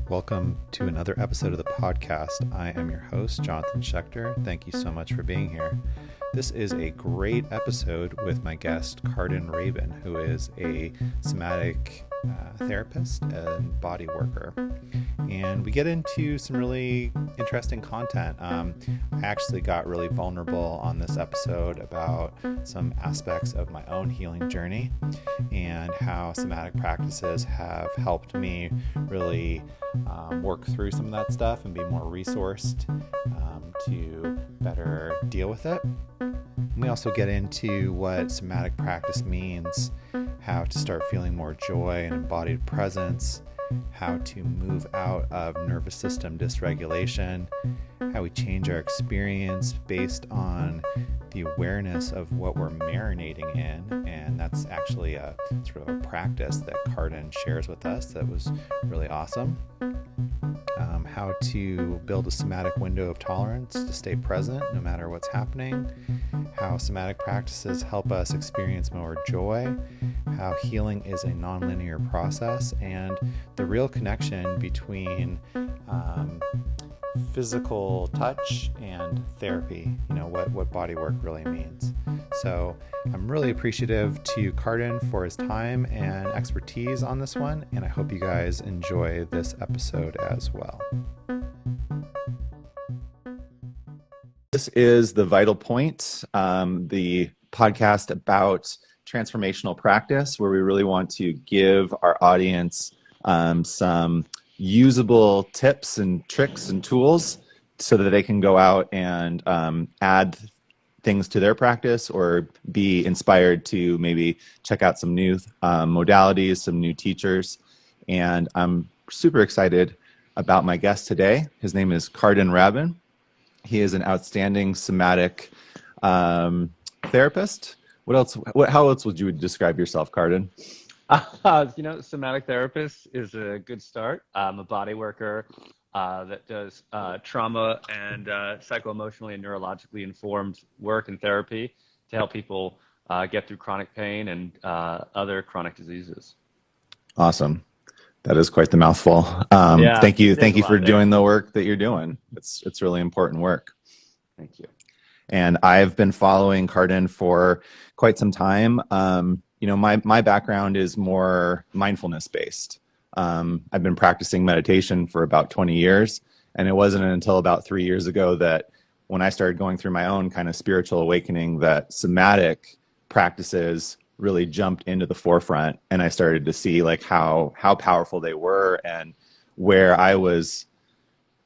Welcome to another episode of the podcast. I am your host, Jonathan Schecter. Thank you so much for being here. This is a great episode with my guest, Karden Rabin, who is a somatic therapist and body worker. And we get into some really interesting content. I actually got really vulnerable on this episode about some aspects of my own healing journey and how somatic practices have helped me really work through some of that stuff and be more resourced to better deal with it. We also get into what somatic practice means, how to start feeling more joy and embodied presence, how to move out of nervous system dysregulation, how we change our experience based on the awareness of what we're marinating in. And that's actually a sort of a practice that Karden shares with us that was really awesome. How to build a somatic window of tolerance to stay present no matter what's happening, how somatic practices help us experience more joy, how healing is a nonlinear process, and the real connection between physical touch and therapy, what body work really means. So I'm really appreciative to Karden for his time and expertise on this one, and I hope you guys enjoy this episode as well. This is The Vital Point, the podcast about transformational practice, where we really want to give our audience some usable tips and tricks and tools so that they can go out and add things to their practice or be inspired to maybe check out some new modalities, some new teachers. And I'm super excited about my guest today. His name is Karden Rabin. He is an outstanding somatic therapist. How else would you describe yourself, Karden? Somatic therapist is a good start. I'm a body worker that does trauma and psycho-emotionally and neurologically informed work and therapy to help people get through chronic pain and other chronic diseases. Awesome. That is quite the mouthful. Thank you for doing the work that you're doing. It's really important work. Thank you. And I've been following Karden for quite some time. My background is more mindfulness based. I've been practicing meditation for about 20 years, and it wasn't until about 3 years ago that when I started going through my own kind of spiritual awakening that somatic practices really jumped into the forefront, and I started to see like how powerful they were and where I was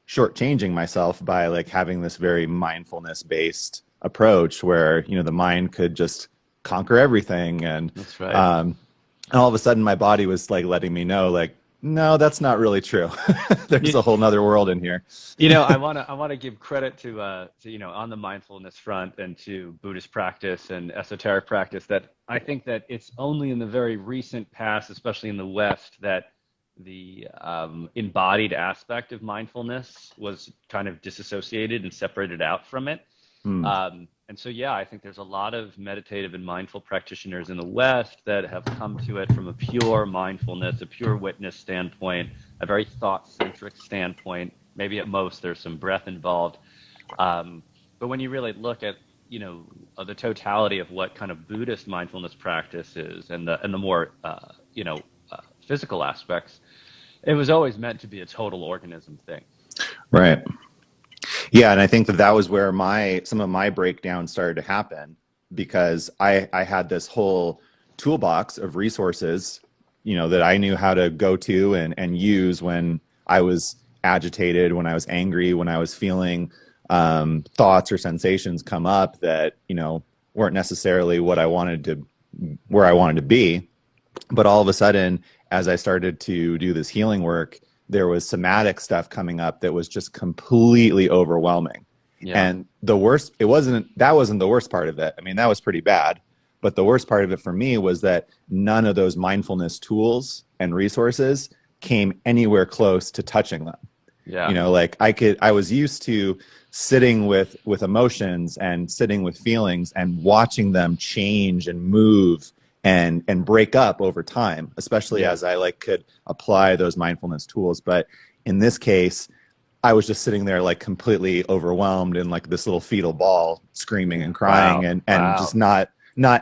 shortchanging myself by like having this very mindfulness based approach where the mind could just conquer everything, and that's right. And all of a sudden my body was like letting me know like, no, that's not really true. There's a whole nother world in here. I want to give credit to on the mindfulness front and to Buddhist practice and esoteric practice that I think that it's only in the very recent past, especially in the West, that the embodied aspect of mindfulness was kind of disassociated and separated out from it. And so, I think there's a lot of meditative and mindful practitioners in the West that have come to it from a pure mindfulness, a pure witness standpoint, a very thought-centric standpoint. Maybe at most there's some breath involved. But when you really look at, the totality of what kind of Buddhist mindfulness practice is and the more, physical aspects, it was always meant to be a total organism thing. Right. Yeah, and I think that was where some of my breakdown started to happen, because I had this whole toolbox of resources, that I knew how to go to and use when I was agitated, when I was angry, when I was feeling thoughts or sensations come up that, weren't necessarily where I wanted to be. But all of a sudden, as I started to do this healing work, there was somatic stuff coming up that was just completely overwhelming. Yeah. And that wasn't the worst part of it. I mean, that was pretty bad. But the worst part of it for me was that none of those mindfulness tools and resources came anywhere close to touching them. Yeah. I was used to sitting with emotions and sitting with feelings and watching them change and move and break up over time, especially as I could apply those mindfulness tools. But In this case, I was just sitting there like completely overwhelmed in like this little fetal ball, screaming and crying, Wow. and just not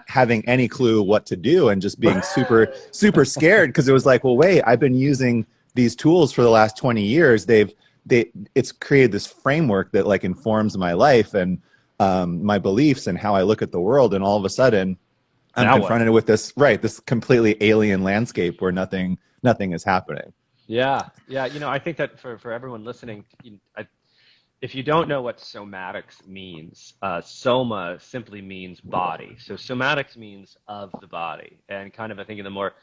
having any clue what to do, and just being super scared, because it was like, well, wait, I've been using these tools for the last 20 years. It's created this framework that like informs my life and my beliefs and how I look at the world, and all of a sudden I'm Now what? confronted with this completely alien landscape where nothing is happening. Yeah, yeah. I think that for everyone listening, if you don't know what somatics means, soma simply means body. So somatics means of the body, and kind of I think in the more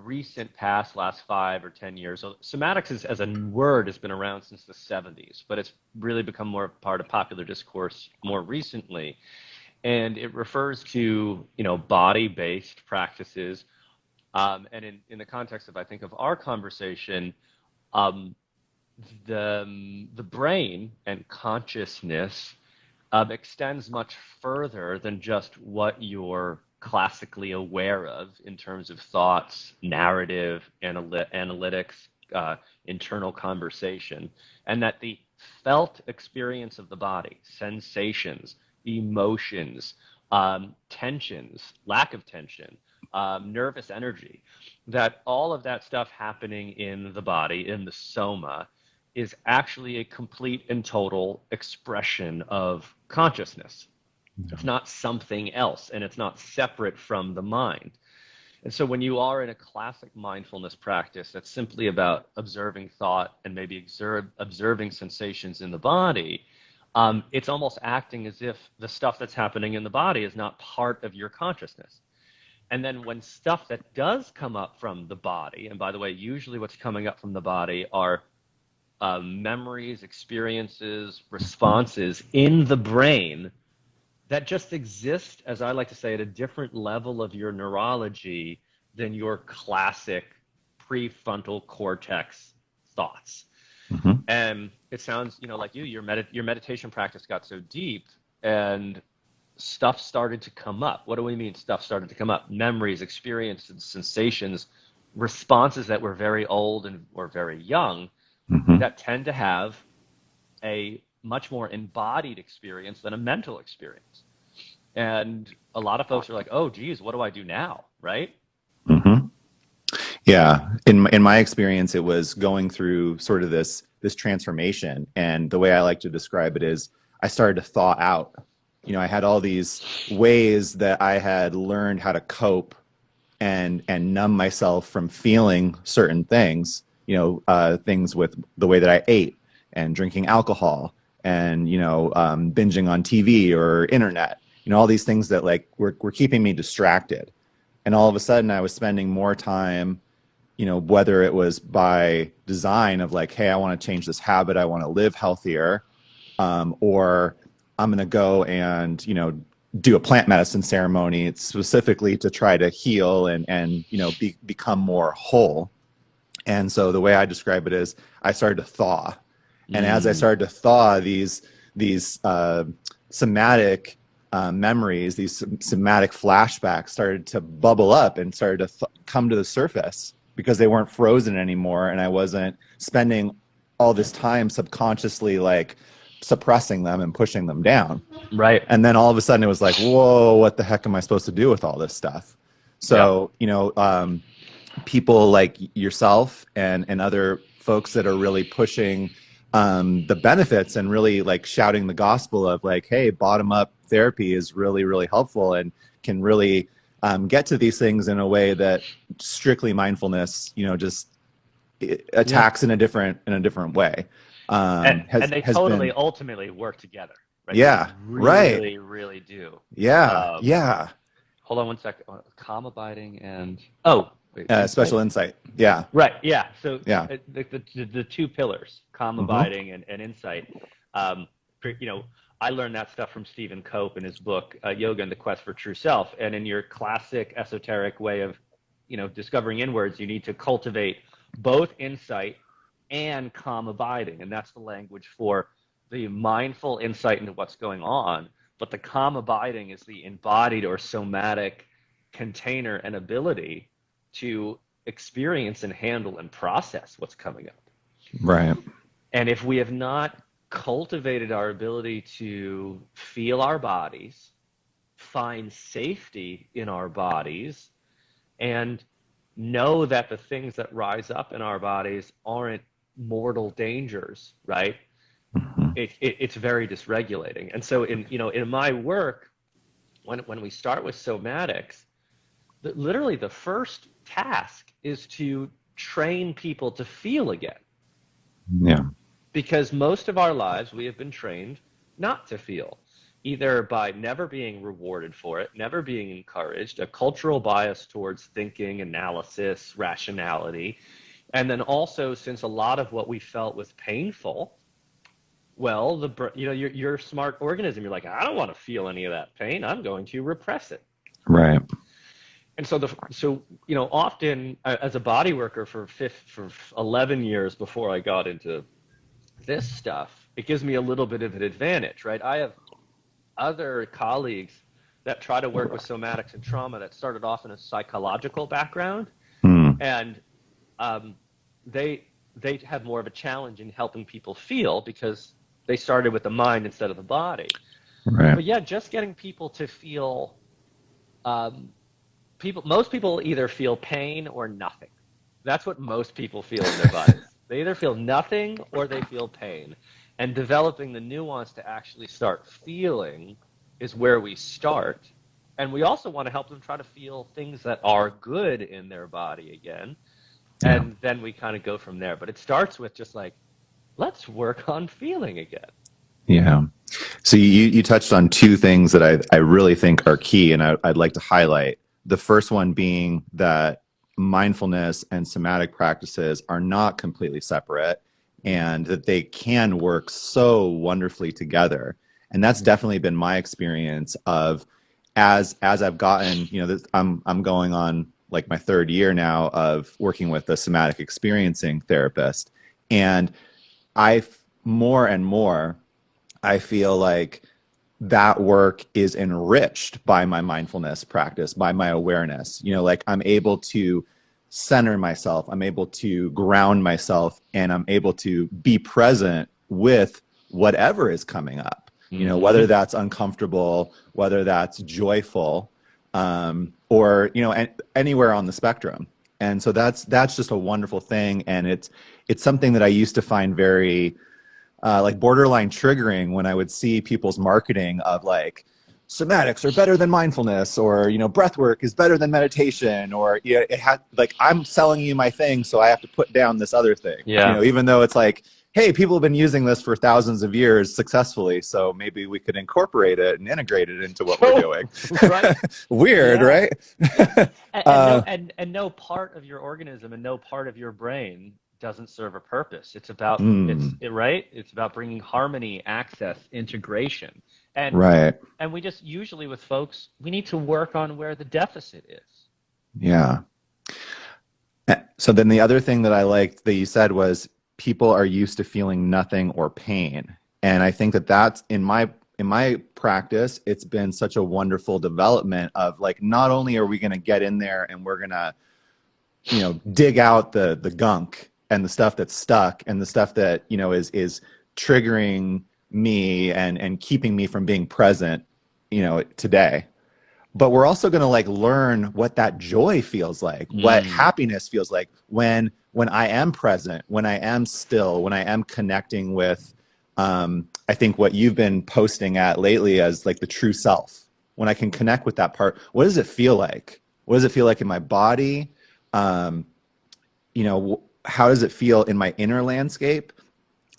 recent past, last 5 or 10 years, so somatics as a word has been around since the 70s, but it's really become more part of popular discourse more recently, and it refers to body-based practices. And in the context of, I think, of our conversation, um, the brain and consciousness extends much further than just what you're classically aware of in terms of thoughts, narrative, analytics, internal conversation, and that the felt experience of the body, sensations, emotions, tensions, lack of tension, nervous energy, that all of that stuff happening in the body, in the soma, is actually a complete and total expression of consciousness. It's not something else, and it's not separate from the mind. And so when you are in a classic mindfulness practice that's simply about observing thought and maybe observing sensations in the body, it's almost acting as if the stuff that's happening in the body is not part of your consciousness. And then when stuff that does come up from the body, and by the way, usually what's coming up from the body are memories, experiences, responses in the brain that just exist, as I like to say, at a different level of your neurology than your classic prefrontal cortex thoughts. Mm-hmm. And it sounds, like your meditation practice got so deep, and stuff started to come up. What do we mean stuff started to come up? Memories, experiences, sensations, responses that were very old and or very young, Mm-hmm. that tend to have a much more embodied experience than a mental experience. And a lot of folks are like, oh, geez, what do I do now? Right? Mm-hmm. Yeah, in my experience, it was going through sort of this transformation, and the way I like to describe it is I started to thaw out. I had all these ways that I had learned how to cope and numb myself from feeling certain things. Things with the way that I ate and drinking alcohol and binging on TV or internet. All these things that like were keeping me distracted, and all of a sudden I was spending more time, whether it was by design of like, hey, I want to change this habit, I want to live healthier, or I'm going to go and, do a plant medicine ceremony. It's specifically to try to heal and become more whole. And so the way I describe it is I started to thaw. And as I started to thaw, these somatic memories, these somatic flashbacks started to bubble up and started to come to the surface, because they weren't frozen anymore, and I wasn't spending all this time subconsciously like suppressing them and pushing them down. Right. And then all of a sudden it was like, whoa, what the heck am I supposed to do with all this stuff? So, people like yourself and other folks that are really pushing the benefits and really like shouting the gospel of like, hey, bottom up therapy is really, really helpful and can really get to these things in a way that strictly mindfulness, just attacks in a different way. And they Has totally been, ultimately work together. Right? yeah, They right. really, really do. Yeah, yeah. Hold on one second. Calm abiding and wait, Special insight? insight. Yeah, Right. Yeah. So yeah. the two pillars, calm Mm-hmm. abiding and insight. Um, I learned that stuff from Stephen Cope in his book Yoga and the Quest for True Self. And in your classic esoteric way of, discovering inwards, you need to cultivate both insight and calm abiding, and that's the language for the mindful insight into what's going on. But the calm abiding is the embodied or somatic container and ability to experience and handle and process what's coming up. Right. And if we have not cultivated our ability to feel our bodies, find safety in our bodies, and know that the things that rise up in our bodies aren't mortal dangers, right? Hmm. It's very dysregulating. And so in my work, when we start with somatics, literally the first task is to train people to feel again. Yeah. Because most of our lives we have been trained not to feel, either by never being rewarded for it, never being encouraged, a cultural bias towards thinking, analysis, rationality. And then also, since a lot of what we felt was painful, well, you're a smart organism. You're like, I don't want to feel any of that pain. I'm going to repress it. Right. And so often as a body worker for 11 years before I got into this stuff, it gives me a little bit of an advantage, right? I have other colleagues that try to work with somatics and trauma that started off in a psychological background, Mm. and they they have more of a challenge in helping people feel because they started with the mind instead of the body. Right. But yeah, just getting people to feel, most people either feel pain or nothing. That's what most people feel in their bodies. They either feel nothing or they feel pain. And developing the nuance to actually start feeling is where we start. And we also want to help them try to feel things that are good in their body again. Yeah. And then we kind of go from there. But it starts with just like, let's work on feeling again. Yeah. So you touched on two things that I really think are key, and I'd like to highlight. The first one being that mindfulness and somatic practices are not completely separate, and that they can work so wonderfully together. And that's definitely been my experience of as I've gotten, I'm going on like my third year now of working with a somatic experiencing therapist, and I more and more I feel like that work is enriched by my mindfulness practice, by my awareness. Like I'm able to center myself, I'm able to ground myself, and I'm able to be present with whatever is coming up, whether Mm-hmm. that's uncomfortable, whether that's joyful, or, anywhere on the spectrum. And so that's just a wonderful thing. And it's something that I used to find very, like borderline triggering when I would see people's marketing of like somatics are better than mindfulness, or breath work is better than meditation, or it had like I'm selling you my thing, so I have to put down this other thing. Yeah. Even though it's like, hey, people have been using this for thousands of years successfully, so maybe we could incorporate it and integrate it into what we're doing. Right. Weird, Yeah. right? Yeah. And no part of your organism and no part of your brain doesn't serve a purpose. It's about right. It's about bringing harmony, access, integration, and Right. and we just usually with folks we need to work on where the deficit is. Yeah. So then the other thing that I liked that you said was people are used to feeling nothing or pain. And I think that that's in my practice, it's been such a wonderful development of like, not only are we going to get in there and we're going to, dig out the gunk and the stuff that's stuck and the stuff that, is triggering me and keeping me from being present, today. But we're also going to like learn what that joy feels like, what happiness feels like when I am present, when I am still, when I am connecting with, I think what you've been posting at lately as like the true self. When I can connect with that part, what does it feel like? What does it feel like in my body? How does it feel in my inner landscape?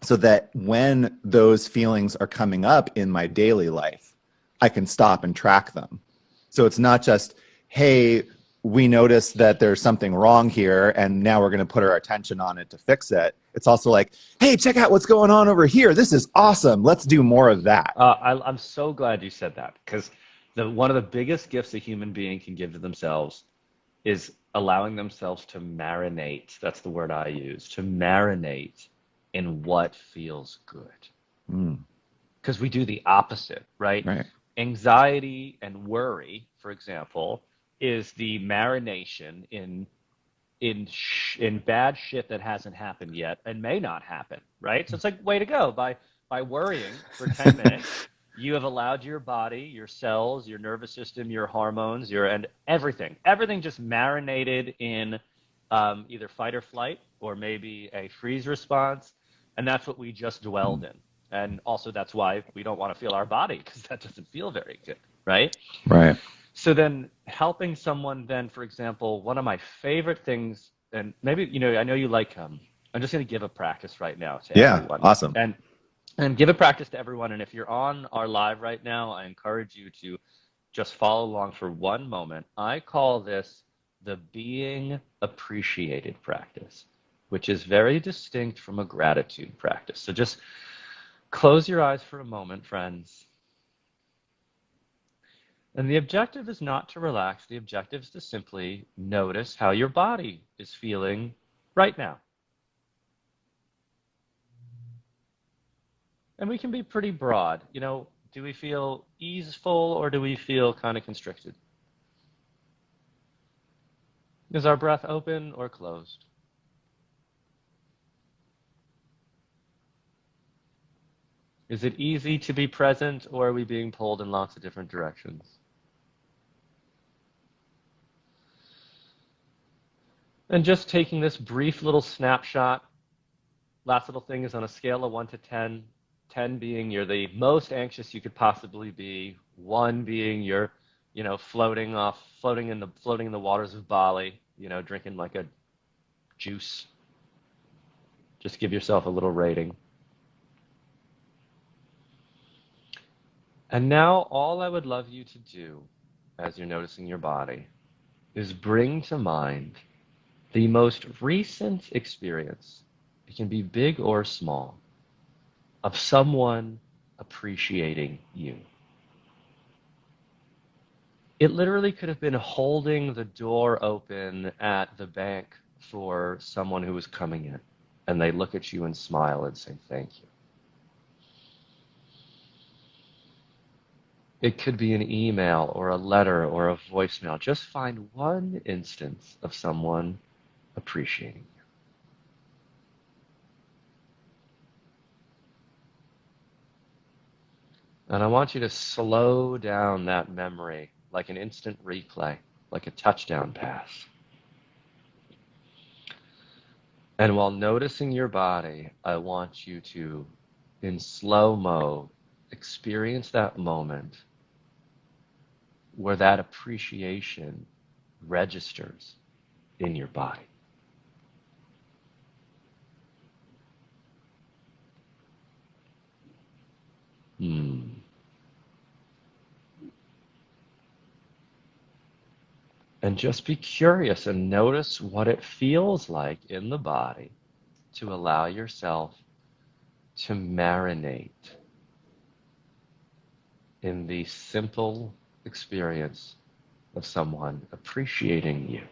So that when those feelings are coming up in my daily life, I can stop and track them. So it's not just, hey, we noticed that there's something wrong here, and now we're going to put our attention on it to fix it. It's also like, hey, check out what's going on over here. This is awesome. Let's do more of that. I'm so glad you said that because one of the biggest gifts a human being can give to themselves is allowing themselves to marinate. That's the word I use, to marinate in what feels good. Mm, Because we do the opposite, right? right. Anxiety and worry, for example, is the marination in in bad shit that hasn't happened yet and may not happen, right? So it's like, way to go. By worrying for 10 minutes, you have allowed your body, your cells, your nervous system, your hormones, and everything just marinated in either fight or flight or maybe a freeze response. And that's what we just dwelled in. And also that's why we don't want to feel our body, because that doesn't feel very good, right? Right. So then helping someone then, for example, one of my favorite things, and maybe, I know you like, I'm just going to give a practice right now to Yeah. everyone. Awesome. And give a practice to everyone. And if you're on our live right now, I encourage you to just follow along for one moment. I call this the being appreciated practice, which is very distinct from a gratitude practice. So just close your eyes for a moment, friends. And the objective is not to relax. The objective is to simply notice how your body is feeling right now. And we can be pretty broad. Do we feel easeful or do we feel kind of constricted? Is our breath open or closed? Is it easy to be present, or are we being pulled in lots of different directions? And just taking this brief little snapshot, last little thing is on a scale of 1 to 10, 10 being you're the most anxious you could possibly be, 1 being you're, floating in the waters of Bali, drinking like a juice. Just give yourself a little rating. And now all I would love you to do, as you're noticing your body, is bring to mind the most recent experience, it can be big or small, of someone appreciating you. It literally could have been holding the door open at the bank for someone who was coming in, and they look at you and smile and say thank you. It could be an email or a letter or a voicemail. Just find one instance of someone appreciating you. And I want you to slow down that memory like an instant replay, like a touchdown pass. And while noticing your body, I want you to, in slow-mo, experience that moment where that appreciation registers in your body. And just be curious and notice what it feels like in the body to allow yourself to marinate in the simple experience of someone appreciating you.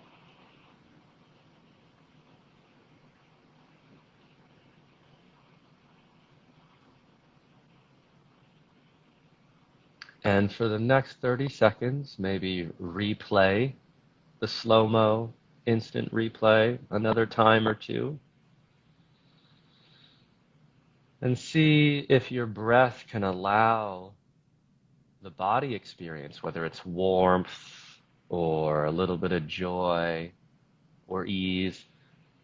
And for the next 30 seconds, maybe replay the slow-mo instant replay another time or two. And see if your breath can allow the body experience, whether it's warmth or a little bit of joy or ease,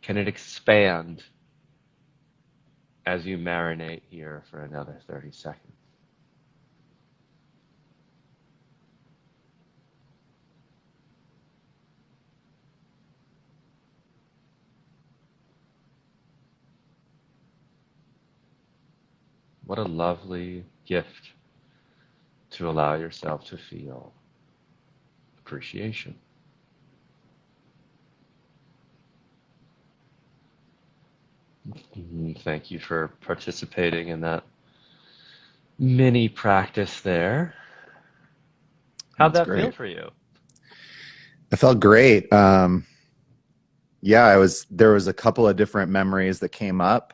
can it expand as you marinate here for another 30 seconds? What a lovely gift to allow yourself to feel appreciation. Thank you for participating in that mini practice there. How'd that feel for you? It felt great. Yeah, there was a couple of different memories that came up.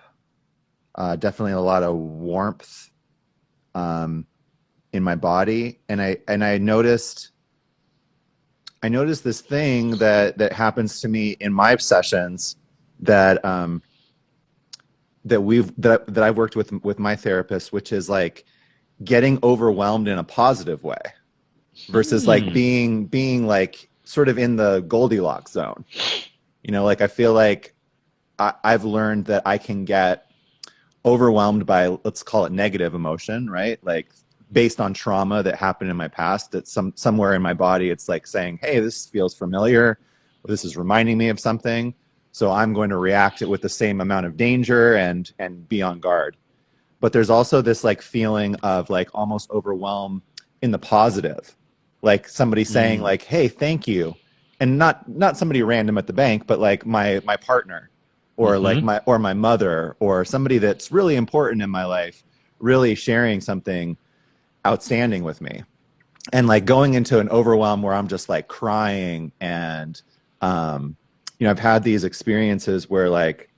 Definitely a lot of warmth in my body, and I noticed I noticed this thing that happens to me in my sessions that that I've worked with my therapist, which is like getting overwhelmed in a positive way versus like being like sort of in the Goldilocks zone. You know, like I feel like I've learned that I can get overwhelmed by, let's call it negative emotion, right? Like based on trauma that happened in my past, that somewhere in my body, it's like saying, hey, this feels familiar. This is reminding me of something. So I'm going to react it with the same amount of danger and be on guard. But there's also this like feeling of like almost overwhelm in the positive, like somebody saying like, hey, thank you. And not somebody random at the bank, but like my partner or like my mother or somebody that's really important in my life, really sharing something outstanding with me. And like going into an overwhelm where I'm just like crying and, you know, I've had these experiences where like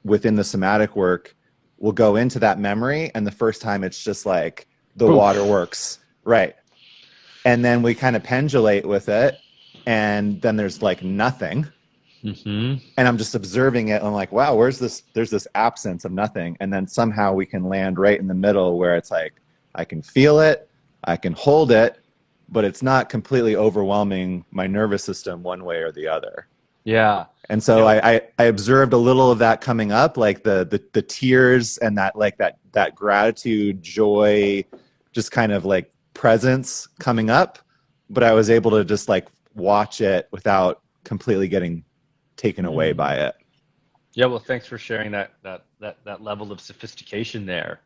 within the somatic work, we'll go into that memory and the first time it's just like the waterworks, right? And then we kind of pendulate with it and then there's like nothing. And I'm just observing it and I'm like, wow, there's this absence of nothing. And then somehow we can land right in the middle where it's like, I can feel it, I can hold it, but it's not completely overwhelming my nervous system one way or the other. Yeah. And so I observed a little of that coming up, like the tears and that like that gratitude, joy, just kind of like presence coming up. But I was able to just like watch it without completely getting taken away by it. Yeah. Well, thanks for sharing that level of sophistication there.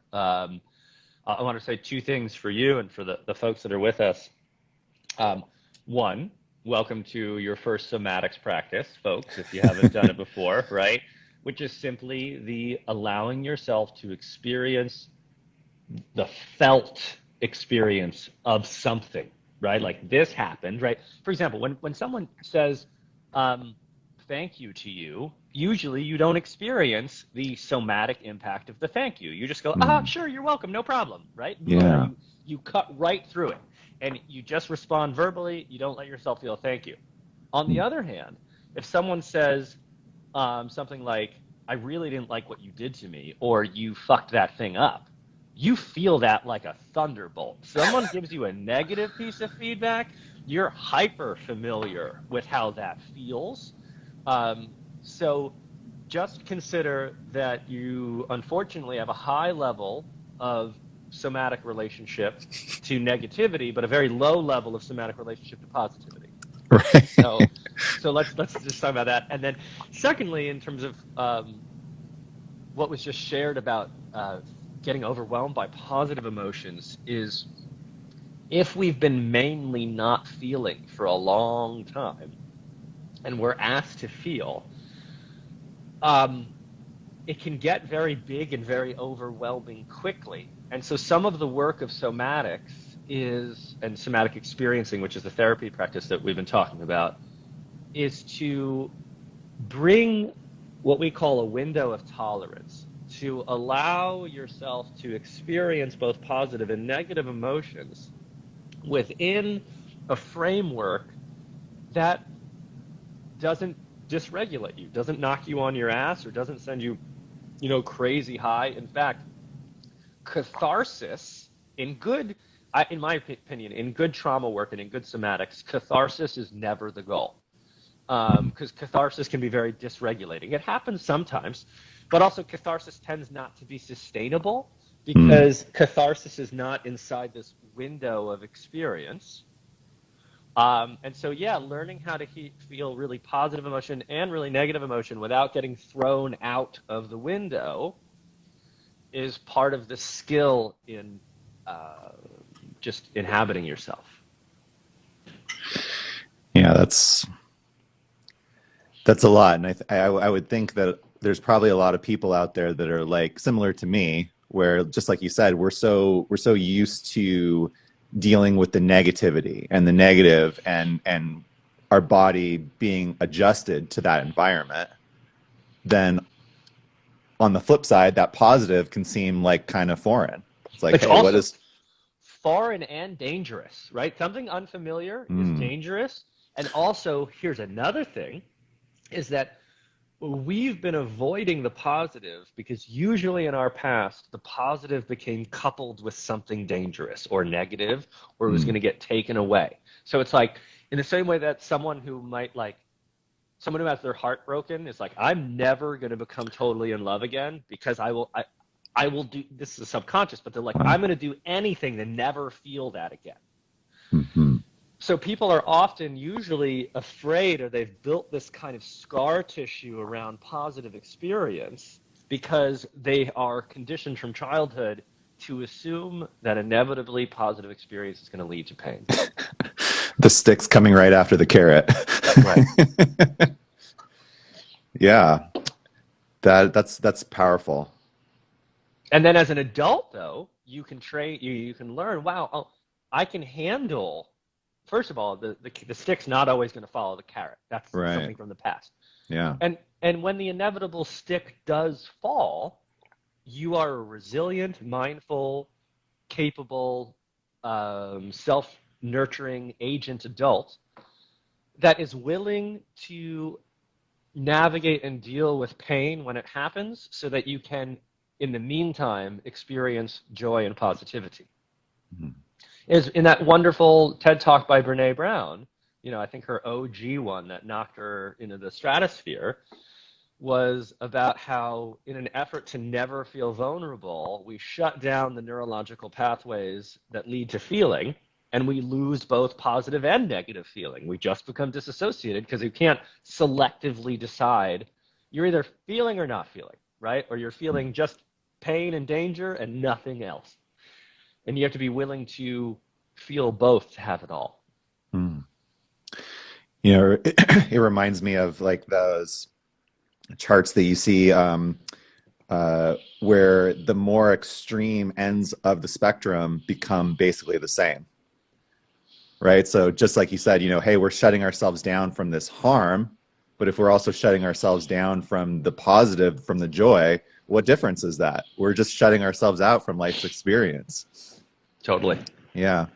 I want to say two things for you and for the folks that are with us. One, welcome to your first somatics practice, folks, if you haven't done it before, right? Which is simply the allowing yourself to experience the felt experience of something, right? Like this happened, right? For example, when someone says thank you to you, usually you don't experience the somatic impact of the thank you. You just go, sure, you're welcome, no problem, right? Yeah. You cut right through it. And you just respond verbally. You don't let yourself feel thank you. On the other hand, if someone says something like, I really didn't like what you did to me, or you fucked that thing up, you feel that like a thunderbolt. Someone gives you a negative piece of feedback, you're hyper familiar with how that feels. So just consider that you unfortunately have a high level of somatic relationship to negativity, but a very low level of somatic relationship to positivity. Right. So let's just talk about that. And then secondly, in terms of what was just shared about getting overwhelmed by positive emotions, is if we've been mainly not feeling for a long time and we're asked to feel, it can get very big and very overwhelming quickly. And so some of the work of somatics and somatic experiencing, which is the therapy practice that we've been talking about, is to bring what we call a window of tolerance, to allow yourself to experience both positive and negative emotions within a framework that doesn't dysregulate you, doesn't knock you on your ass, or doesn't send you, crazy high. In fact, catharsis in my opinion, in good trauma work and in good somatics, catharsis is never the goal. Because catharsis can be very dysregulating. It happens sometimes, but also catharsis tends not to be sustainable because catharsis is not inside this window of experience. And so, learning how to feel really positive emotion and really negative emotion without getting thrown out of the window is part of the skill in just inhabiting yourself. Yeah, that's a lot. And I would think that there's probably a lot of people out there that are like similar to me, where just like you said, we're so used to dealing with the negativity and the negative and our body being adjusted to that environment. Then on the flip side, that positive can seem like kind of foreign. It's like, hey, what is foreign and dangerous, right? Something unfamiliar is dangerous, And also, here's another thing, is that we've been avoiding the positive because usually in our past, the positive became coupled with something dangerous or negative, or it was going to get taken away. So it's like, in the same way that someone who has their heart broken is like, I'm never going to become totally in love again because I will do, this is subconscious, but they're like, I'm going to do anything to never feel that again. Mm-hmm. So people are often usually afraid, or they've built this kind of scar tissue around positive experience because they are conditioned from childhood to assume that inevitably positive experience is going to lead to pain. The stick's coming right after the carrot. That's right. Yeah, that's powerful. And then as an adult, though, you can train, you can learn, wow, I can handle. First of all, the stick's not always going to follow the carrot. That's something from the past. Yeah. And when the inevitable stick does fall, you are a resilient, mindful, capable, self-nurturing agent adult that is willing to navigate and deal with pain when it happens so that you can, in the meantime, experience joy and positivity. Mm-hmm. Is in that wonderful TED Talk by Brene Brown, I think her OG one that knocked her into the stratosphere, was about how in an effort to never feel vulnerable, we shut down the neurological pathways that lead to feeling, and we lose both positive and negative feeling. We just become disassociated because you can't selectively decide. You're either feeling or not feeling, right? Or you're feeling just pain and danger and nothing else. And you have to be willing to feel both to have it all. It reminds me of like those charts that you see where the more extreme ends of the spectrum become basically the same, right? So just like you said, hey, we're shutting ourselves down from this harm, but if we're also shutting ourselves down from the positive, from the joy, what difference is that? We're just shutting ourselves out from life's experience. Totally. Yeah.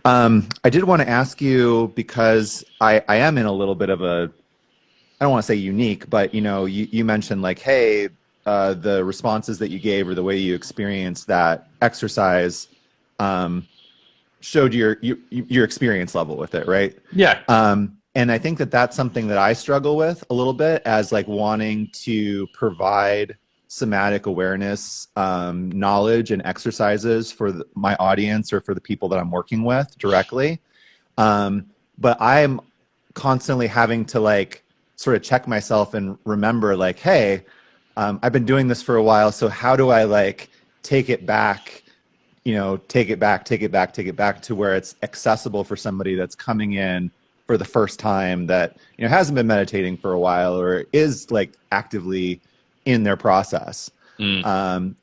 I did want to ask you, because I am in a little bit of I don't want to say unique, but you mentioned like, hey, the responses that you gave or the way you experienced that exercise showed your experience level with it, right? Yeah. And I think that that's something that I struggle with a little bit, as like wanting to provide somatic awareness knowledge and exercises for my audience or for the people that I'm working with directly. But I'm constantly having to like sort of check myself and remember like, hey, I've been doing this for a while. So how do I like take it back to where it's accessible for somebody that's coming in for the first time that, hasn't been meditating for a while or is like actively in their process.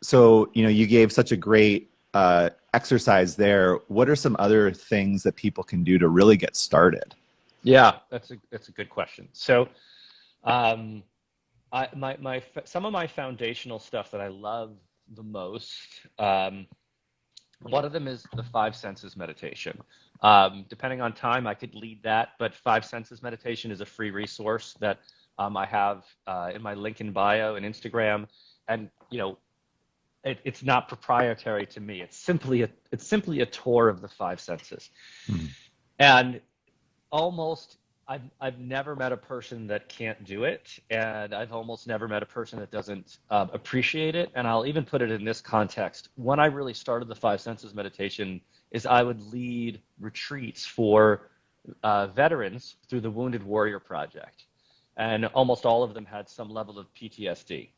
So, you gave such a great exercise there. What are some other things that people can do to really get started? Yeah, that's a good question. So, some of my foundational stuff that I love the most, one of them is the 5 senses meditation. Depending on time, I could lead that, but 5 senses meditation is a free resource that I have in my link in bio and Instagram, and it's not proprietary to me. It's simply a tour of the 5 senses, and I've never met a person that can't do it, and I've almost never met a person that doesn't appreciate it. And I'll even put it in this context. When I really started the 5 senses meditation is I would lead retreats for veterans through the Wounded Warrior Project. And almost all of them had some level of PTSD.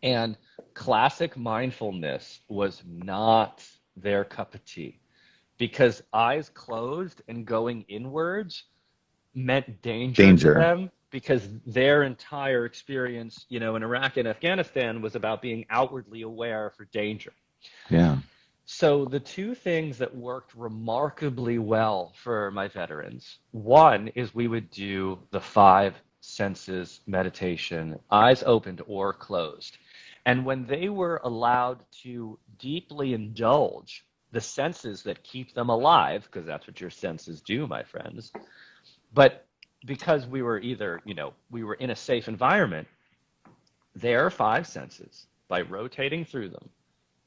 And classic mindfulness was not their cup of tea, because eyes closed and going inwards meant danger to them, because their entire experience, in Iraq and Afghanistan was about being outwardly aware for danger. Yeah. So the 2 things that worked remarkably well for my veterans, one is we would do the 5 senses meditation, eyes opened or closed. And when they were allowed to deeply indulge the senses that keep them alive, because that's what your senses do, my friends, But because we were either, we were in a safe environment, their five senses, by rotating through them,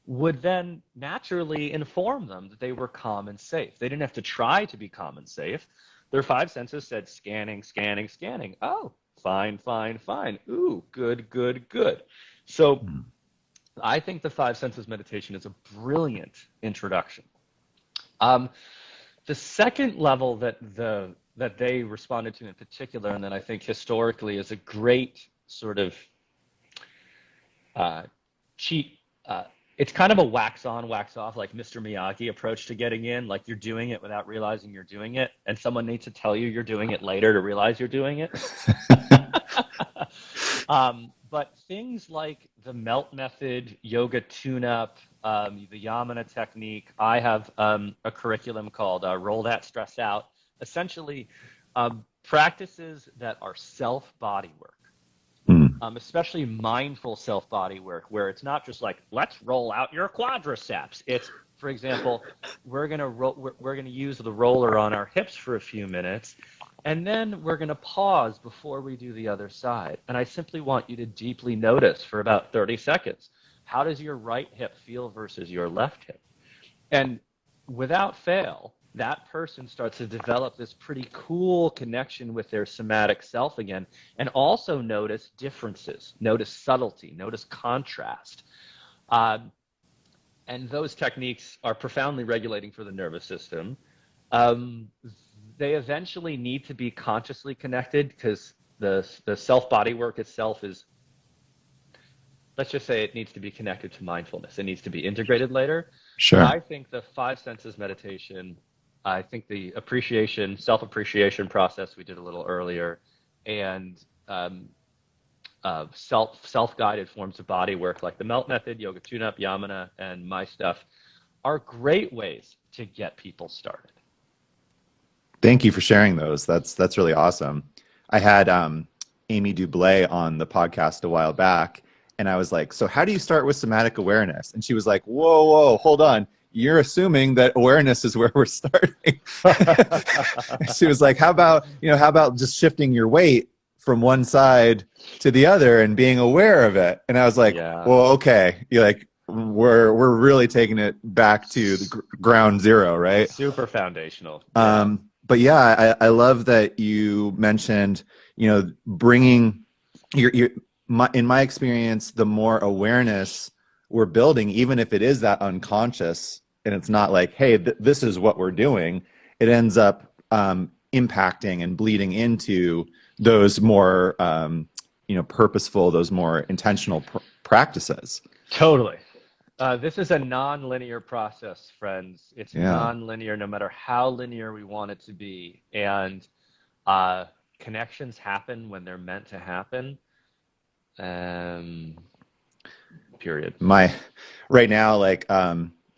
would then naturally inform them that they were calm and safe. They didn't have to try to be calm and safe. Their five senses said scanning, scanning, scanning. Oh, fine, fine, fine. Ooh, good, good, good. So I think the five senses meditation is a brilliant introduction. The second level that they responded to in particular, and that I think historically is a great sort of cheat. It's kind of a wax on, wax off, like Mr. Miyagi approach to getting in. Like you're doing it without realizing you're doing it, and someone needs to tell you you're doing it later to realize you're doing it. But things like the melt method, yoga tune-up, the yamana technique. I have a curriculum called Roll That Stress Out. Essentially, practices that are self-body work. Especially mindful self-body work, where it's not just like, let's roll out your quadriceps. It's, for example, we're gonna use the roller on our hips for a few minutes, and then we're gonna pause before we do the other side. And I simply want you to deeply notice for about 30 seconds, how does your right hip feel versus your left hip? And without fail, that person starts to develop this pretty cool connection with their somatic self again, and also notice differences, notice subtlety, notice contrast. And those techniques are profoundly regulating for the nervous system. They eventually need to be consciously connected, because the self-body work itself is, let's just say it needs to be connected to mindfulness. It needs to be integrated later. Sure. But I think the five senses meditation, I think the self-appreciation process we did a little earlier, and self-guided forms of body work like the melt method, yoga tune-up, yamana, and my stuff are great ways to get people started. Thank you for sharing those. That's really awesome. I had Amy Dublé on the podcast a while back, and I was like, so how do you start with somatic awareness? And she was like, whoa, hold on. You're assuming that awareness is where we're starting. She was like, how about just shifting your weight from one side to the other and being aware of it? And I was like, well, okay. You're like, we're really taking it back to the ground zero, right? Super foundational. But yeah, I love that you mentioned, bringing in my experience, the more awareness we're building, even if it is that unconscious, and it's not like, hey, this is what we're doing, it ends up impacting and bleeding into those more, purposeful, those more intentional practices. Totally. This is a non-linear process, friends. It's non-linear, no matter how linear we want it to be. And connections happen when they're meant to happen. Period. Right now,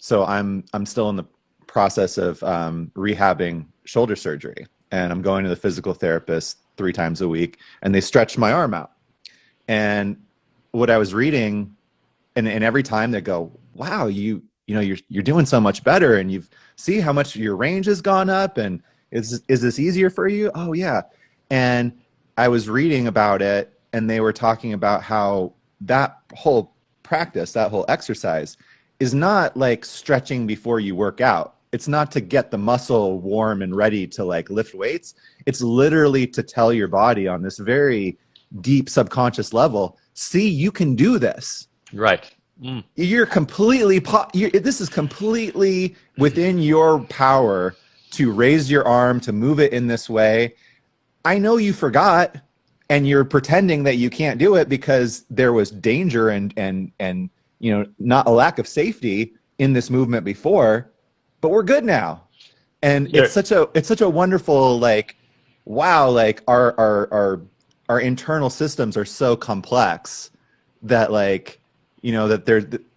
so I'm still in the process of rehabbing shoulder surgery, and I'm going to the physical therapist 3 times a week, and they stretch my arm out. And what I was reading, and every time they go, wow, you're doing so much better, and you see how much your range has gone up, and is this easier for you? Oh yeah. And I was reading about it, and they were talking about how that whole practice, that whole exercise, is not like stretching before you work out. It's not to get the muscle warm and ready to like lift weights. It's literally to tell your body on this very deep subconscious level, see, you can do this. Right. You're completely, this is completely within your power to raise your arm, to move it in this way. I know you forgot, and you're pretending that you can't do it because there was danger and not a lack of safety in this movement before, but we're good now. And it's such a wonderful, like, wow, like our internal systems are so complex that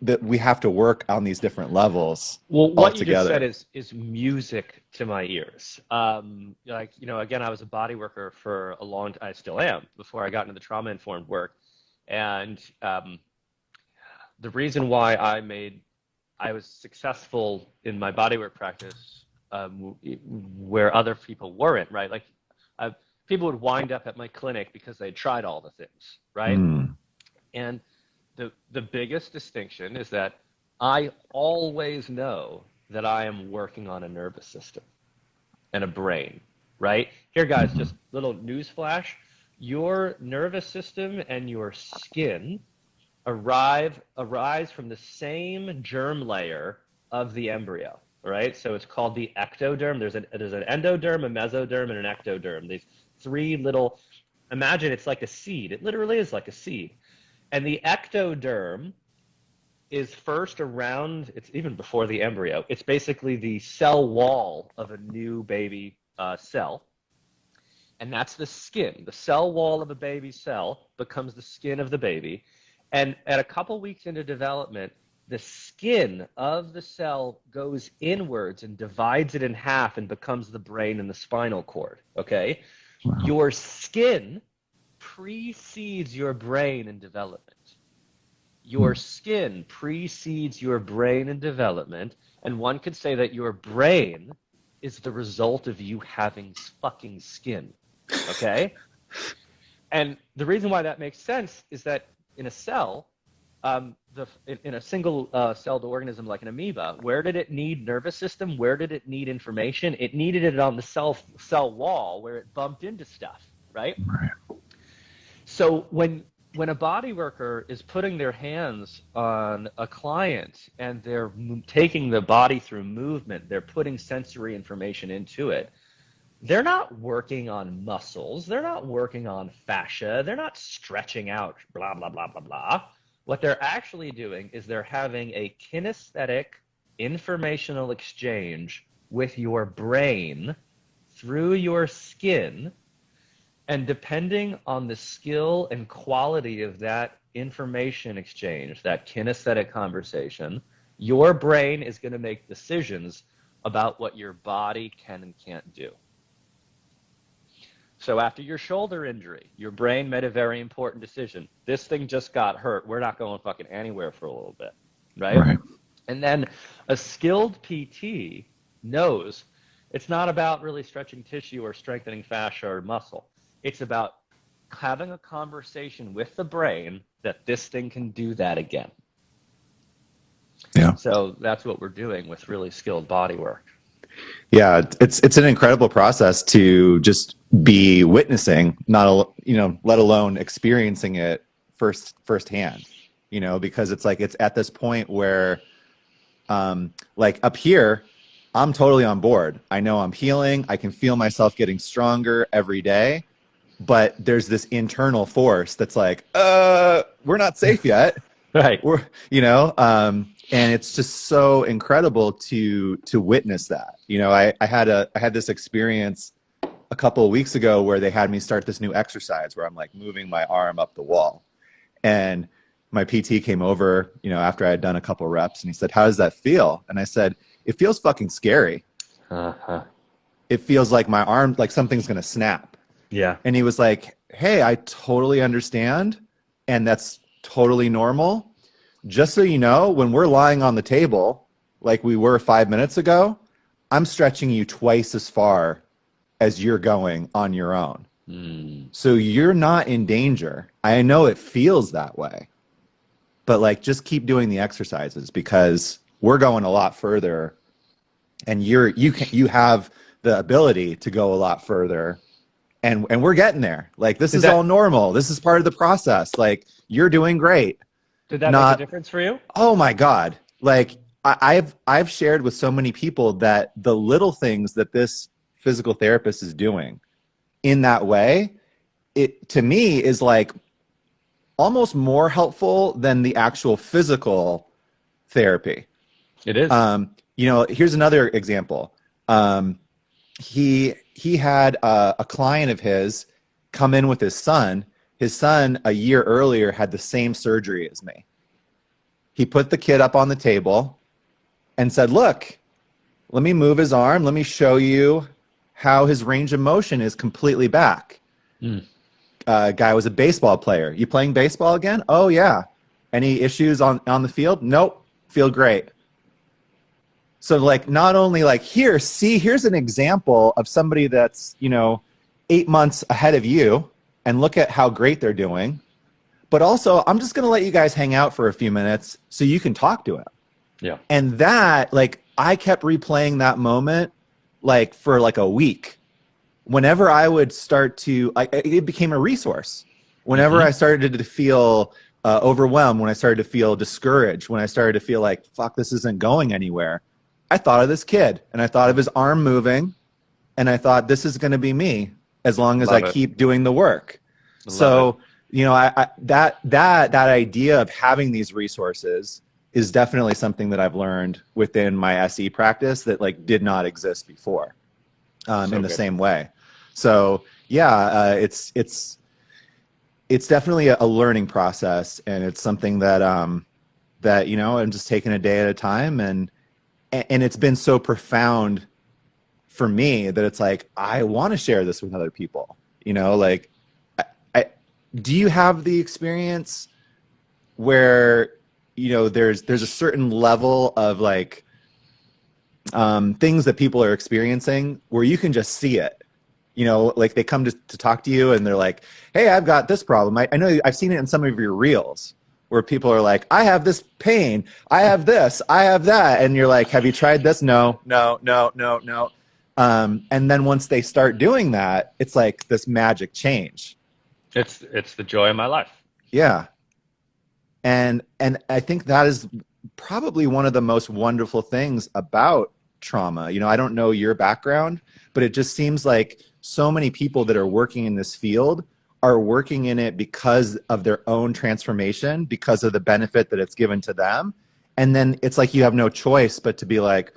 that we have to work on these different levels. Well, what you together. just said is music to my ears. Again, I was a body worker for a long time. I still am, before I got into the trauma-informed work. And the reason why I was successful in my bodywork practice where other people weren't, right? Like, People would wind up at my clinic because they tried all the things, right? And the biggest distinction is that I always know that I am working on a nervous system and a brain, right? Here, guys, just little news flash. Your nervous system and your skin arise from the same germ layer of the embryo, right? So it's called the ectoderm. There's an endoderm, a mesoderm, and an ectoderm. These three little, imagine it's like a seed. It literally is like a seed. And the ectoderm is first around, it's even before the embryo. It's basically the cell wall of a new baby cell. And that's the skin. The cell wall of a baby cell becomes the skin of the baby. And at a couple weeks into development, the skin of the cell goes inwards and divides it in half and becomes the brain and the spinal cord, okay? Wow. Your skin precedes your brain in development. Your skin precedes your brain in development, and one could say that your brain is the result of you having fucking skin, okay? And the reason why that makes sense is that in a cell, in a single celled organism like an amoeba, where did it need nervous system? Where did it need information? It needed it on the cell wall where it bumped into stuff, right? So when a body worker is putting their hands on a client and they're taking the body through movement, they're putting sensory information into it, they're not working on muscles, they're not working on fascia, they're not stretching out, blah, blah, blah, blah, blah. What they're actually doing is they're having a kinesthetic informational exchange with your brain through your skin, and depending on the skill and quality of that information exchange, that kinesthetic conversation, your brain is going to make decisions about what your body can and can't do. So after your shoulder injury, your brain made a very important decision. This thing just got hurt. We're not going fucking anywhere for a little bit, right? And then a skilled PT knows it's not about really stretching tissue or strengthening fascia or muscle. It's about having a conversation with the brain that this thing can do that again. Yeah. So that's what we're doing with really skilled body work. Yeah, it's an incredible process to just be witnessing, not let alone experiencing it firsthand. Because it's like it's at this point where, like up here, I'm totally on board. I know I'm healing. I can feel myself getting stronger every day, but there's this internal force that's like, we're not safe yet. Right. And it's just so incredible to witness that. I had this experience a couple of weeks ago where they had me start this new exercise where I'm like moving my arm up the wall, and my PT came over, after I had done a couple of reps, and he said, "How does that feel?" And I said, "It feels fucking scary. It feels like my arm, like something's gonna snap." Yeah. And he was like, "Hey, I totally understand, and that's totally normal. Just so you know, when we're lying on the table, like we were 5 minutes ago, I'm stretching you twice as far as you're going on your own. So you're not in danger. I know it feels that way, but like just keep doing the exercises because we're going a lot further, and you have the ability to go a lot further, and we're getting there. Like this is all normal. This is part of the process. Like you're doing great." Did that make a difference for you? Oh my God. Like I've shared with so many people that the little things that this physical therapist is doing in that way, it to me is like almost more helpful than the actual physical therapy. It is. Here's another example. He had a client of his come in with his son. His son, a year earlier, had the same surgery as me. He put the kid up on the table and said, "Look, let me move his arm. Let me show you how his range of motion is completely back." Guy was a baseball player. "You playing baseball again?" "Oh, yeah." "Any issues on the field?" "Nope. Feel great." So like not only like here's an example of somebody that's, 8 months ahead of you and look at how great they're doing. But also, I'm just going to let you guys hang out for a few minutes so you can talk to him. Yeah. And that, like, I kept replaying that moment, like, for like a week. Whenever I would start to, it became a resource. Whenever I started to feel overwhelmed, when I started to feel discouraged, when I started to feel like, fuck, this isn't going anywhere, I thought of this kid and I thought of his arm moving, and I thought, this is going to be me as long as I keep doing the work. So, you know, that idea of having these resources is definitely something that I've learned within my SE practice that like did not exist before in the same way. So yeah, it's definitely a learning process, and it's something that that, you know, I'm just taking a day at a time, and it's been so profound for me that it's like, I want to share this with other people, you know, like, do you have the experience where, you know, there's a certain level of like things that people are experiencing where you can just see it, you know, like they come to talk to you and they're like, hey, I've got this problem. I know I've seen it in some of your reels where people are like, I have this pain, I have this, I have that. And you're like, have you tried this? No. And then once they start doing that, it's like this magic change. It's the joy of my life. Yeah. And I think that is probably one of the most wonderful things about trauma. You know, I don't know your background, but it just seems like so many people that are working in this field are working in it because of their own transformation, because of the benefit that it's given to them. And then it's like you have no choice but to be like,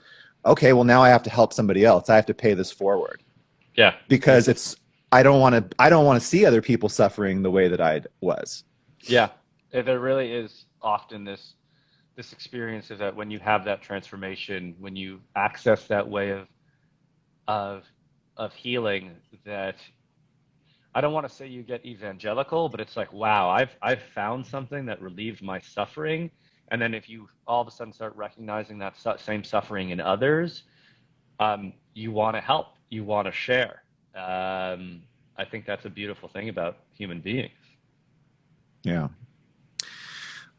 okay, well, now I have to help somebody else. I have to pay this forward. Yeah. Because it's, I don't want to see other people suffering the way that I was. Yeah. There really is often this experience of that when you have that transformation, when you access that way of healing, that I don't want to say you get evangelical, but it's like, wow, I've found something that relieved my suffering. And then if you all of a sudden start recognizing that same suffering in others, you want to help, you want to share. I think that's a beautiful thing about human beings. Yeah.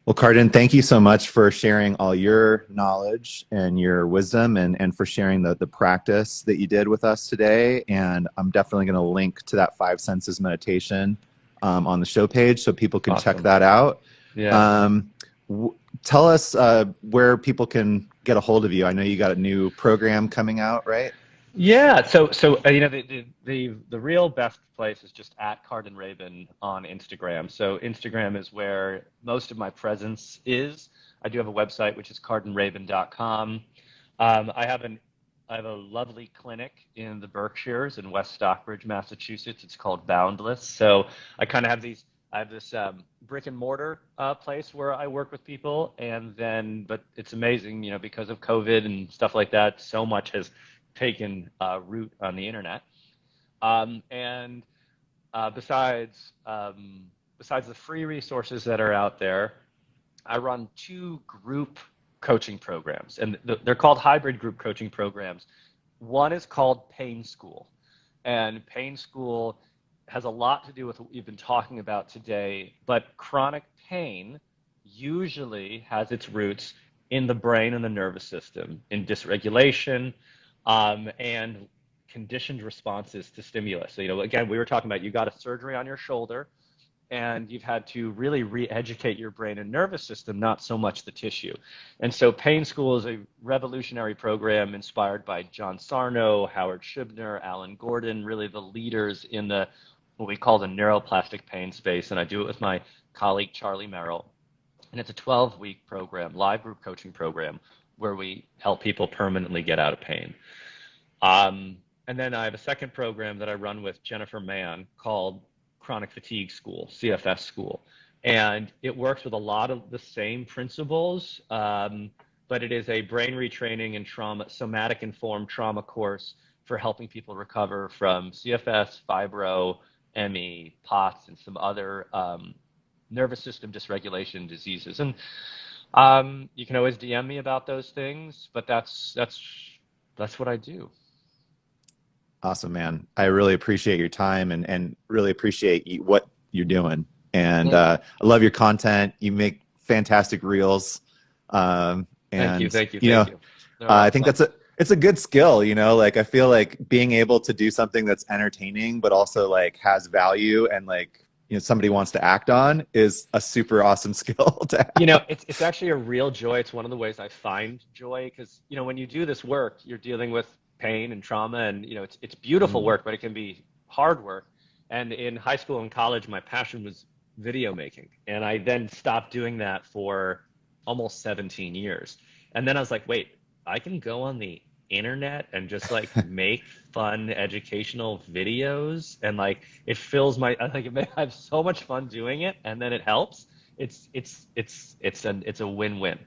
Well, Karden, thank you so much for sharing all your knowledge and your wisdom, and for sharing the practice that you did with us today. And I'm definitely going to link to that 5 senses meditation on the show page so people can check that out. Yeah. Tell us where people can get a hold of you. I know you got a new program coming out, right? Yeah, so you know, the real best place is just at Karden Rabin on Instagram. So Instagram is where most of my presence is. I do have a website which is kardenrabin.com. I have a lovely clinic in the Berkshires in West Stockbridge, Massachusetts. It's called Boundless. So I kind of have I have this brick and mortar place where I work with people, but it's amazing, you know, because of COVID and stuff like that, so much has taken root on the internet. And besides the free resources that are out there, I run 2 group coaching programs, and they're called hybrid group coaching programs. One is called Pain School, and Pain School has a lot to do with what we've been talking about today, but chronic pain usually has its roots in the brain and the nervous system, in dysregulation, and conditioned responses to stimulus. So, you know, again, we were talking about, you got a surgery on your shoulder and you've had to really re-educate your brain and nervous system, not so much the tissue. And so Pain School is a revolutionary program inspired by John Sarno, Howard Schibner, Alan Gordon, really the leaders in what we call the neuroplastic pain space. And I do it with my colleague, Charlie Merrill. And it's a 12-week program, live group coaching program, where we help people permanently get out of pain. And then I have a second program that I run with Jennifer Mann called Chronic Fatigue School, CFS School. And it works with a lot of the same principles, but it is a brain retraining and somatic informed trauma course for helping people recover from CFS, fibro, ME, POTS, and some other nervous system dysregulation diseases. And you can always DM me about those things, but that's what I do. Awesome, man. I really appreciate your time and really appreciate what you're doing. And Thank I love your content. You make fantastic reels. thank you, And thank you, you know, thank you. They're all I think fun. it's a good skill, like I feel like being able to do something that's entertaining but also like has value and like somebody wants to act on is a super awesome skill to have. It's actually a real joy. It's one of the ways I find joy because, when you do this work, you're dealing with pain and trauma and, it's beautiful Mm. work, but it can be hard work. And in high school and college, my passion was video making. And I then stopped doing that for almost 17 years. And then I was like, wait, I can go on the internet and just like make fun educational videos and like it fills my I think I have so much fun doing it and then it helps it's a win-win.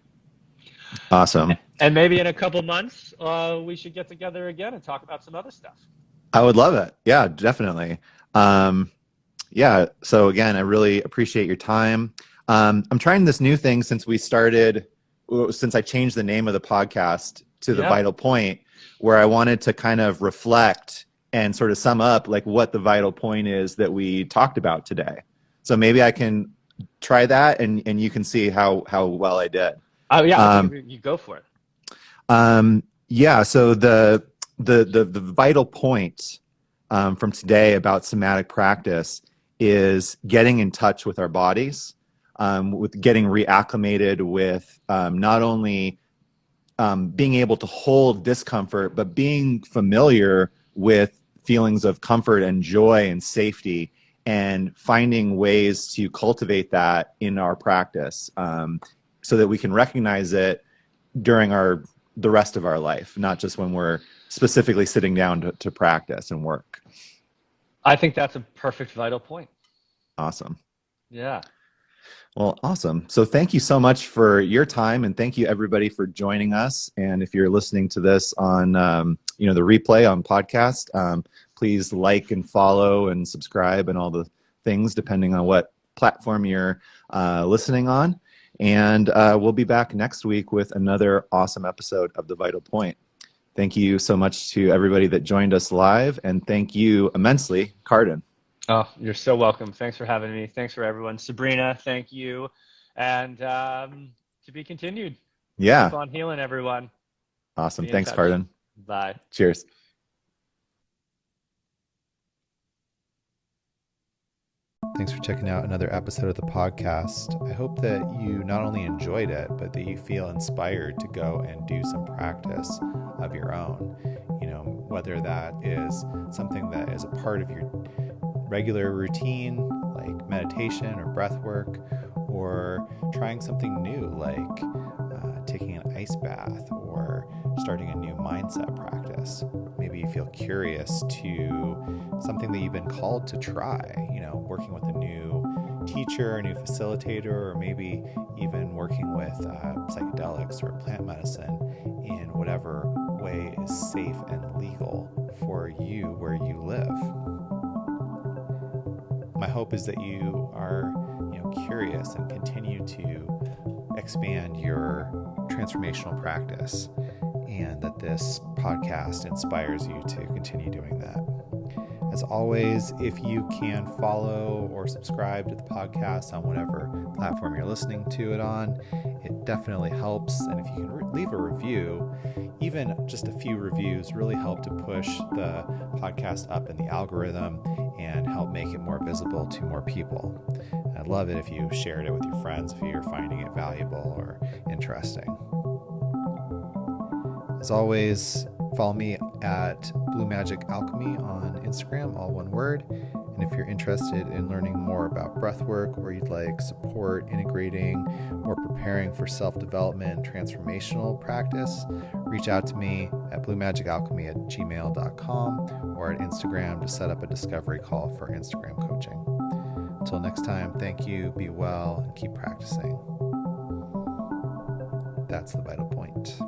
Awesome. And maybe in a couple months, we should get together again and talk about some other stuff. I would love it. Yeah, definitely. Um, yeah. So again, I really appreciate your time. I'm trying this new thing since I changed the name of the podcast to The Yeah. Vital Point, where I wanted to kind of reflect and sort of sum up like what the vital point is that we talked about today. So maybe I can try that and you can see how well I did. Oh yeah, I think Um, you go for it. yeah. So the vital point from today about somatic practice is getting in touch with our bodies, with getting reacclimated with not only being able to hold discomfort, but being familiar with feelings of comfort and joy and safety, and finding ways to cultivate that in our practice, so that we can recognize it during the rest of our life, not just when we're specifically sitting down to practice and work. I think that's a perfect vital point. Awesome. Yeah. Well, awesome. So thank you so much for your time, and thank you everybody for joining us. And if you're listening to this on, the replay on podcast, please like and follow and subscribe and all the things depending on what platform you're listening on. And we'll be back next week with another awesome episode of The Vital Point. Thank you so much to everybody that joined us live, and thank you immensely, Karden. Oh, you're so welcome. Thanks for having me. Thanks for everyone. Sabrina, thank you. And to be continued. Keep Yeah, on healing, everyone. awesome. Be in Thanks, touch. Karden. Bye. Cheers. Thanks for checking out another episode of the podcast. I hope that you not only enjoyed it, but that you feel inspired to go and do some practice of your own. Whether that is something that is a part of your regular routine, like meditation or breath work, or trying something new, like taking an ice bath or starting a new mindset practice. Maybe you feel curious to something that you've been called to try, working with a new teacher, a new facilitator, or maybe even working with psychedelics or plant medicine in whatever way is safe and legal for you where you live. My hope is that you are, curious and continue to expand your transformational practice, and that this podcast inspires you to continue doing that. As always, if you can follow or subscribe to the podcast on whatever platform you're listening to it on, it definitely helps. And if you can leave a review, even just a few reviews really help to push the podcast up in the algorithm and help make it more visible to more people. I'd love it if you shared it with your friends if you're finding it valuable or interesting. As always, follow me at Blue Magic Alchemy on Instagram, all one word. And if you're interested in learning more about breathwork, or you'd like support integrating or preparing for self-development and transformational practice, reach out to me at bluemagicalchemy@gmail.com or at Instagram to set up a discovery call for Instagram coaching. Until next time, thank you, be well, and keep practicing. That's the vital point.